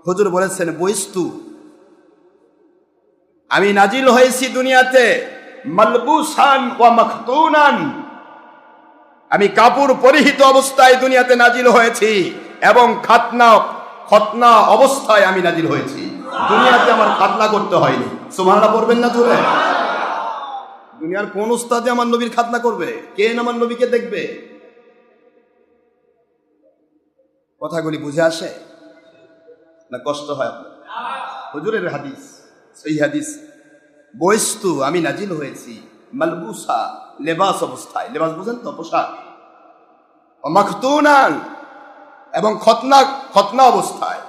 হুজুর বলেছেন বস্তু আমি নাজিল হয়েছি দুনিয়াতে মালবুসান ওয়া মাখতুনান, আমি কাপড় পরিহিত অবস্থায় দুনিয়াতে নাজিল হয়েছি এবং খতনা অবস্থায় আমি নাজিল হয়েছি। দুনিয়াতে আমার খাতনা করতে হয়নি। সুবহানাল্লাহ পড়বেন না জোরে? দুনিয়ার কোন উস্তাদে আমার নবীর খাতনা করবে? কে আমার নবীকে দেখবে? কথাগুলি বুঝে আসে না কষ্ট হয় আপনার? হুজুরের হাদিস, সেই হাদিস, বস্তু আমি নাজিল হয়েছি মালবুসা, লেবাস অবস্থায়, লেবাস বুঝেন তো, পোশাক, মাখতুনান এবং খতনা অবস্থায়।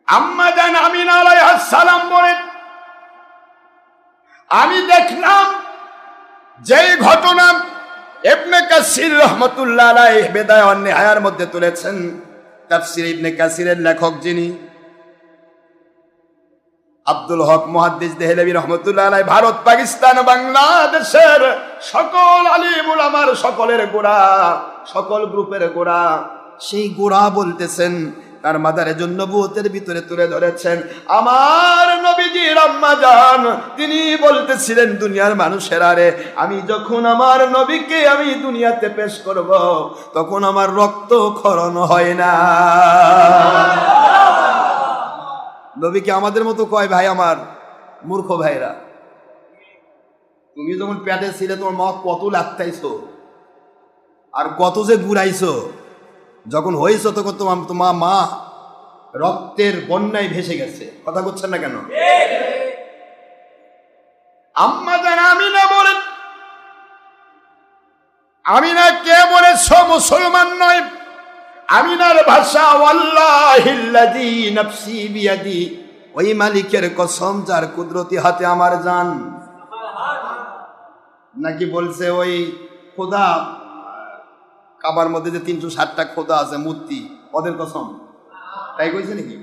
আম্মা জান আমিনা আলাইহিস সালাম বলেন, আমি দেখলাম যেই ঘটনা ইবনে কাসির রাহমাতুল্লাহ আলাইহি বিদায় ওয়ান নিহায়ার মধ্যে তুলেছেন। তাফসীর ইবনে কাসিরের লেখক যিনি আব্দুল হক মুহাদ্দিস দেহলভী রাহমাতুল্লাহ আলাইহি, ভারত, পাকিস্তান, বাংলাদেশের সকল আলিম উলামার সকলের গোড়া, সকল গ্রুপের গোড়া, সেই গোড়া বলতেছেন, তার মাদারে জন্য নবুয়তের ভিতরে তুলে ধরেছেন আমার নবীজির আম্মা জান, তিনি বলতেছিলেন দুনিয়ার মানুষেরা রে, আমি যখন আমার নবীকে আমি দুনিয়াতে পেশ করব তখন আমার রক্ত ক্ষরণ হয় না। নবীকে আমাদের মতো কয় ভাই, আমার মূর্খ ভাইরা, তুমি যখন পেটে ছিলে তোমার মা কত লাগতাইছো আর কত যে ঘুরাইছো, যখন হয়েছে তখন তোমার মা রক্তের বন্যায় ভেসে গেছে। কথা বলছেন না কেন? আম্মা জান আমিনা বলেন, আমিনা কে বলেছ মুসলমান নয়, আমিনার ভাষা ওয়াল্লাহিল্লাযী নাফসি বিয়াদি, ওই মালিকের কসম যার কুদরতি হাতে আমার জান। নাকি বলছে ওই খোদা, কাবার মধ্যে যে 360টা খোদা আছে মূর্তি, ওদের কসম, তাই কইছে নাকি?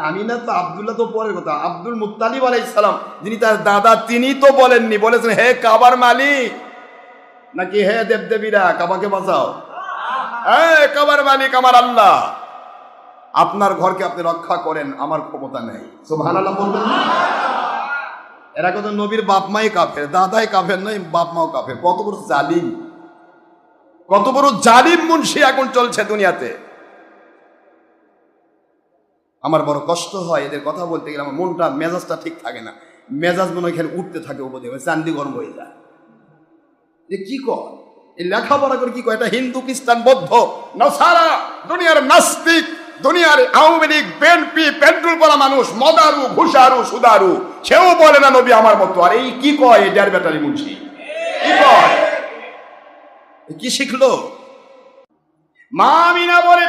আমিনা তো আব্দুল্লাহ তো পরের কথা, আব্দুল মুত্তালিব আলাইহিস সালাম যিনি তার দাদা, তিনি তো বলেননি, বলেছেন হে কাবার মালিক, নাকি হে দেবদেবীরা কাবাকে বাঁচাও, কাবার মালিক আমার আল্লাহ, আপনার ঘরকে আপনি রক্ষা করেন, আমার ক্ষমতা নেই। সুবহানাল্লাহ বলবেন না? এরা কত নবীর বাপ মাই কাফের, দাদাই কাফের নয়, বাপ মাও কাফের। কত বড় জালিম, কত বড় জালিম মুন্সি এখন চলছে দুনিয়াতে। আমার বড় কষ্ট হয় এদের কথা বলতে গেলে, আমার মনটা, মেজাজটা ঠিক থাকে না, মেজাজ মনে হয় এখানে উঠতে থাকে, উপদে চান্দি গরম হয়ে যায়। যে কি কর এই লেখাপড়া করে কি কয়, এটা হিন্দু, খ্রিস্টান, বৌদ্ধ, নাসারা, দুনিয়ার নাস্তিক, দুনিয়ার আওয়ামী লীগ, বিএনপি, পেট্রোল পরা মানুষ, মদারু, ঘুষারু, সুদারু, সেও বলে না নবী আমার মতো। আর এই কি কয় এই ডের ব্যাটারি মুন্সি, কি কয়, কি শিখলো? মা আমিনা বলে,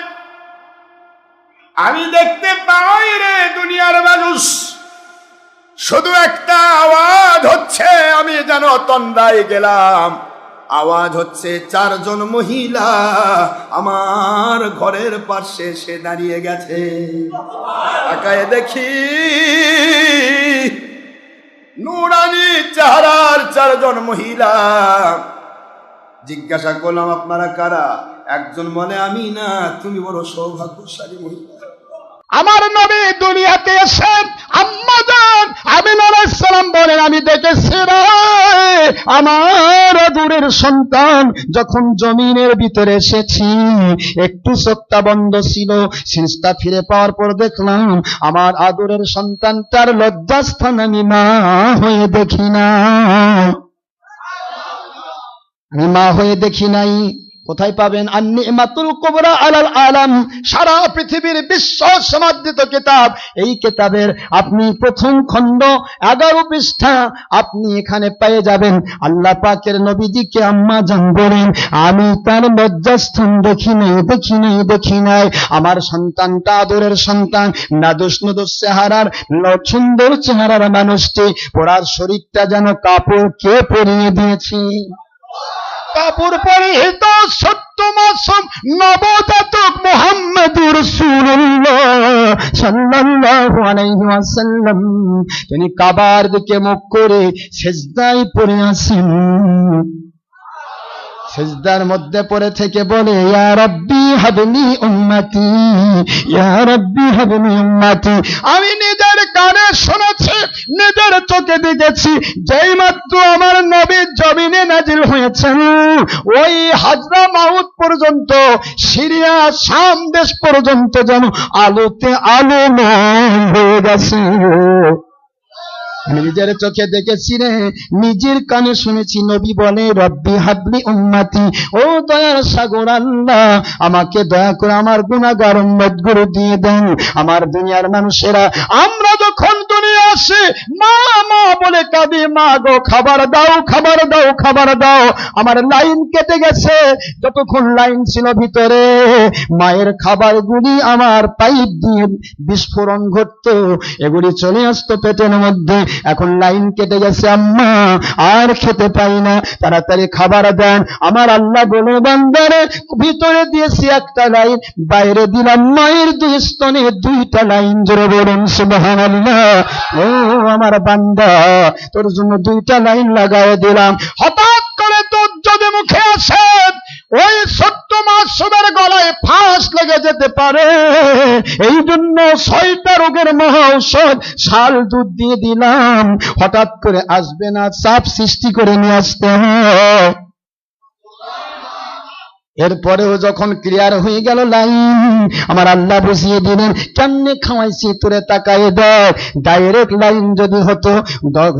আমি দেখতে পাই রে দুনিয়ার মানুষ, শুধু একটা আওয়াজ হচ্ছে, আমি যেন তন্দ্রায় গেলাম। আওয়াজ হচ্ছে 4 জন মহিলা আমার ঘরের পাশে সে দাঁড়িয়ে গেছে। তাকায় দেখি নুরানি চেহারার 4 জন মহিলা। জিজ্ঞাসা করলাম আপনারা কারা? একজন বলে আমি না, তুমি বড় সৌভাগ্যশালী মহিলা। আমার নবী দুনিয়াতে এসে আম্মা জান আমিনা আলাইহিস সালাম বলেন, আমি দেখেছি রে আমার আদরের সন্তান, যখন জমিনের ভিতরে এসেছি একটু চোখটা বন্ধ ছিল, সিজদা ফিরে পাওয়ার পর দেখলাম আমার আদরের সন্তানটার লজ্জাস্থান আমি মা হয়ে দেখি না, আমি মা হয়ে দেখি নাই। কোথায় পাবেন? আন-নি'মাতুল কুবরা আলাল আলাম, সারা পৃথিবীর বিশ্ব সমাদৃত কিতাব। এই কিতাবের আপনি প্রথম খণ্ড 11 পৃষ্ঠা আপনি এখানে পেয়ে যাবেন। আল্লাহ পাকের নবীজিকে আম্মা জান বলেন, আমি তার লজ্জাস্থান দেখি নাই। আমার সন্তানটা আদরের সন্তান, নাদুস চেহারার, সুন্দর চেহারার মানুষটি, পুরার শরীরটা যেন কাপড় কে পরিয়ে দিয়েছি। কাপড় পরিহিত সত্য মাসুম নবজাতক মুহাম্মদুর রাসূলুল্লাহ সাল্লাল্লাহু আলাইহি ওয়াসাল্লাম, তিনি কাবার দিকে মুখ করে সিজদায় পড়ে আছেন। সিজদার মধ্যে পড়ে থেকে বলে, ইয়া রাব্বি হাবলি উম্মতি, ইয়া রাব্বি হাবলি উম্মতি। আমি নিজের কানে শুনেছি, নিজের চোখে দেখেছি, যেই মাত্র আমার নবী জমিনে নাজিল হয়েছেন, ওই হাজরা মাউত পর্যন্ত, সিরিয়া শাম দেশ পর্যন্ত যেন আলোতে আলোময় হয়ে গেছে। নিজের চোখে দেখেছি রে, নিজের কানে শুনেছি। নবী বলে, রব্বি হাবলি উম্মতি, ও দয়ার সাগর আল্লাহ, আমাকে দয়া করে আমার গুনাহগার উম্মতগুলো দিয়ে দেন। আমার দুনিয়ার মানুষেরা আমরা যখন দুনিয়া আসি, মা মা বলে কাঁদি, মা গো খাবার দাও, খাবার দাও, খাবার দাও। আমার লাইন কেটে গেছে, যতক্ষণ লাইন ছিল ভিতরে, মায়ের খাবারগুলি আমার পাইপ দিয়ে বিস্ফোরণ ঘটতো, এগুলি চলে আসতো পেটের মধ্যে। এখন লাইন কেটে গেছে আম্মা, আর খেতে পাই না, তাড়াতাড়ি খাবার দেন। আমার আল্লাহ বলে, বান্দারে ভিতরে দিয়েছি একটা লাইন, বাইরে দিলাম মায়ের দুই স্তনে দুইটা লাইন। জোরে বলুন সুবহানাল্লাহ। ও আমার বান্দা, তোর জন্য দুইটা লাইন লাগায় দিলাম। হঠাৎ করে তোর যদি মুখে আসে, ওই ছোট্ট মাসুমের গলায় ফাঁস লেগে যেতে পারে, এই জন্য 6টা রোগের মহা ঔষধ শাল দুধ দিয়ে দিলাম। হঠাৎ করে আসবে না, চাপ সৃষ্টি করে নিয়ে আসতে হয়। এরপরেও যখন ক্লিয়ার হয়ে গেল লাইন, আমার আল্লাহ বুঝিয়ে দিলেন, কেমনে খাওয়াইছি তোরে তাকায় দেখ। ডাইরেক্ট লাইন যদি হতো,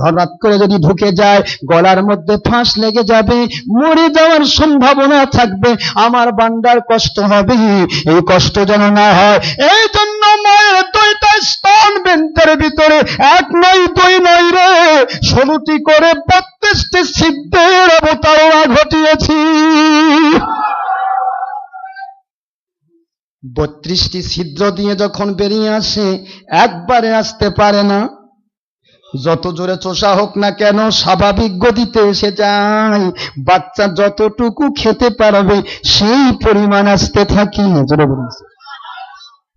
হঠাৎ করে যদি ঢুকে যায়, গলার মধ্যে ফাঁস লেগে যাবে, মরে যাওয়ার সম্ভাবনা থাকবে, আমার বান্দার কষ্ট হবে। এই কষ্ট যেন না হয়, এই জন্য মায়ের 2টা স্তন বেন্তের ভিতরে 1 নয় 2 নয় রে, 16টি করে 32টি ছিদ্রের অবতারণা ঘটিয়েছি। 32টি ছিদ্র দিয়ে যখন বেরিয়ে আসে, একবারে আসতে পারে না। যত জোরে চোষা হোক না কেন, স্বাভাবিক গতিতে এসে যায়। বাচ্চা যতটুকু খেতে পারবে সেই পরিমাণ আসতে থাকি। জোরে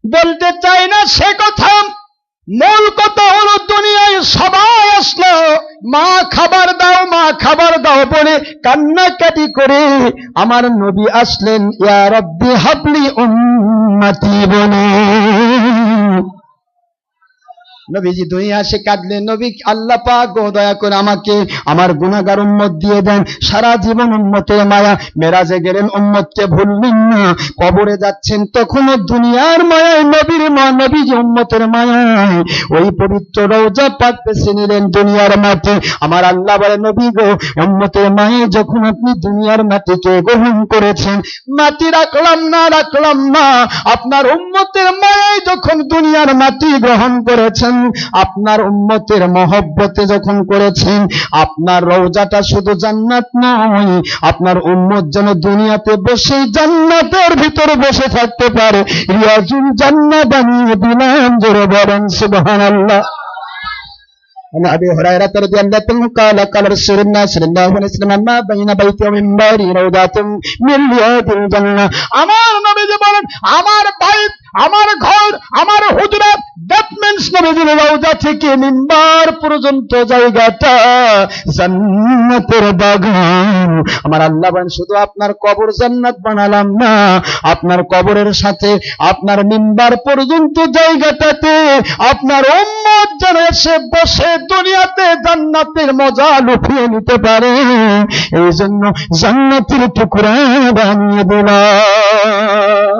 বলতে চাই না সে কথা, মূল কথা হলো, দুনিয়ায় সবাই আসলো, মা খাবার দাও, মা খাবার দাও বলে কান্নাকাটি করে, আমার নবী আসলেন, ইয়া রাব্বি হাবলি উম্মতি বলে। নবীজি দুনিয়া আসে কাঁদলেন, নবী আল্লাহ পাক গো দয়া করে আমাকে আমার গুনাহগার উম্মত দিয়ে দেন। সারা জীবন উম্মতের মায়া, মেরাজে গেলেন উম্মতকে ভুললেন না, কবরে যাচ্ছেন তখনও দুনিয়ার মায়ায়, নবীর মা নবীজি উম্মতের মায়ায় ওই পবিত্র রওজা পাক বেছে নিলেন দুনিয়ার মাটি। আমার আল্লাহ বলে, নবী গো, উম্মতের মায়ায় যখন আপনি দুনিয়ার মাটিকে গ্রহণ করেছেন, মাটি রাখলাম না, আপনার উম্মতের মায়ায় যখন দুনিয়ার মাটি গ্রহণ করেছেন, আপনার উম্মতের মহব্বতে যখন করেছেন, আপনার রওজাটা শুধু জান্নাত নয়, আপনার উম্মত যেন দুনিয়াতে বসে জান্নাতের ভিতরে বসে থাকতে পারে, রিয়াজুল জান্নাত বানিয়ে দিলাম। জোরে বলেন সুবহানাল্লাহ। عن ابي هريره رضي الله عنه قال قال رسول الله صلى الله عليه وسلم ما بين بيت ومنبري روضه من رياض الجنه। আমার নবীজি বলেন, আমার বাইত, আমার ঘর, আমার হুজরা, দ্যাট মিন্স নবীজির রওজা থেকে মিম্বার পর্যন্ত জায়গাটা জান্নাতের বাগান। আমার আল্লাহ বলেন, শুধু আপনার কবর জান্নাত বানালাম না, আপনার কবরের সাথে আপনার মিম্বার পর্যন্ত জায়গাটাতে আপনার উম্মত যেন এসে বসে দুনিয়াতে জান্নাতের মজা লুফিয়ে নিতে পারে, এই জন্য জান্নাতের টুকরা বানিয়ে দিলাম।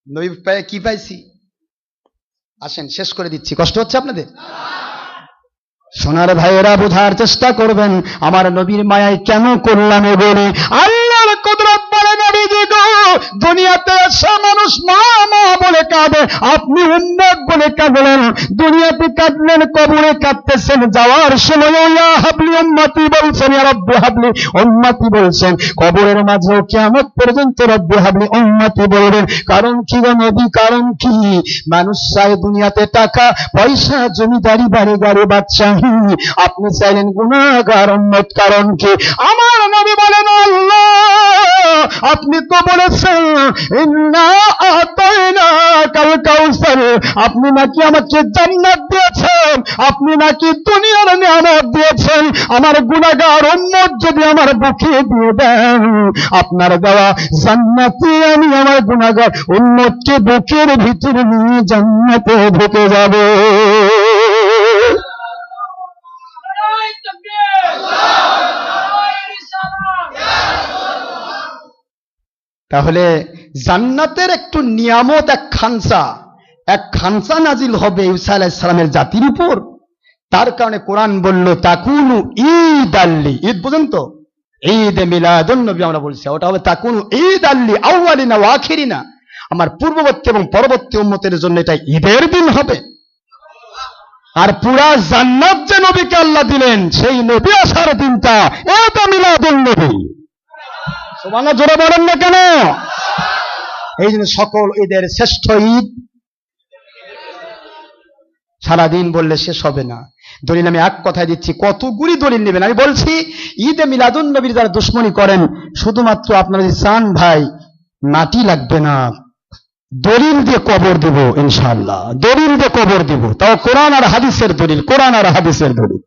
নবী কি পাইছি? আসেন শেষ করে দিচ্ছি, কষ্ট হচ্ছে আপনাদের? সোনার ভাইয়েরা বোঝার চেষ্টা করবেন, আমার নবীর মায়ায় কেন করলাম বলে। আল্লাহর কুদরত বলে, নবীজি গো, দুনিয়াতে এসে মানুষ মা মা বলে কাঁদে, আপনি উম্মত বলে কাঁদলেন। দুনিয়াতে কাঁদলেন, কবরে কাঁদতেছেন, যাওয়ার সময় ইয়া হাবলি উম্মতি বলছেন, ইয়া রাব্বি হাবলি উম্মতি বলছেন। কবরের মাঝেও কিয়ামত পর্যন্ত রাব্বি হাবলি উম্মতি বলবেন। কারণ কি গো নবী? কারণ কি? মানুষ চায় দুনিয়াতে টাকা পয়সা, জমিদারি, বাড়ি গাড়ি, বাচ্চা, আপনি চাইলেন গুনাহগার উম্মত। কারণ কি? আমার নবী বলেন, আল্লাহ আপনি তো বলেছেন, ইন্না আতাইনা কাল কাউসার, আপনি নাকি আমাকে জান্নাত দিয়েছেন, আপনি নাকি দুনিয়ার নিয়ামত দিয়েছেন, আমার গুনাহগার উম্মত যদি আমার বুকে দিয়ে দেন, আপনার দেওয়া জান্নাতে আমি আমার গুনাহগার উম্মতকে বুকের ভিতরে নিয়ে জান্নাতে ঢুকে যাব। তাহলে জান্নাতের একটু নিয়ামত, এক খানসা নাজিল হবে ঈসা আলাইহিস সালামের জাতির উপর। তার কারণে কোরআন বলল তাকুনু ঈদ আল্লি, ঈদ পর্যন্ত ঈদ মিলাদুন নবী আমরা বলছি, ওটা হবে তাকুনু ঈদ আল্লি আউয়ালিনা ওয়া আখিরিনা, আমার পূর্ববর্তী এবং পরবর্তী উম্মতের জন্য এটা ঈদের দিন হবে। আর পুরা জান্নাত যে নবীকে আল্লাহ দিলেন, সেই নবী আসার দিনটা এটা মিলাদুন নবী। সুবহানাল্লাহ, জোরে বলেন না কেন? এই জন্য সকল ঈদের শ্রেষ্ঠ ঈদ। সারাদিন বললে শেষ হবে না। দলিল আমি এক কথায় দিচ্ছি, কতগুলি দলিল নেবেন। আমি বলছি ঈদে মিলাদুন নবীর যারা দুশ্মনী করেন, শুধুমাত্র আপনারা যদি চান ভাই মাটি লাগবে না, দলিল দিয়ে কবর দেব ইনশাআল্লাহ, দলিল দিয়ে কবর দেব, তাও কোরআন আর হাদিসের দলিল, কোরআন আর হাদিসের দলিল।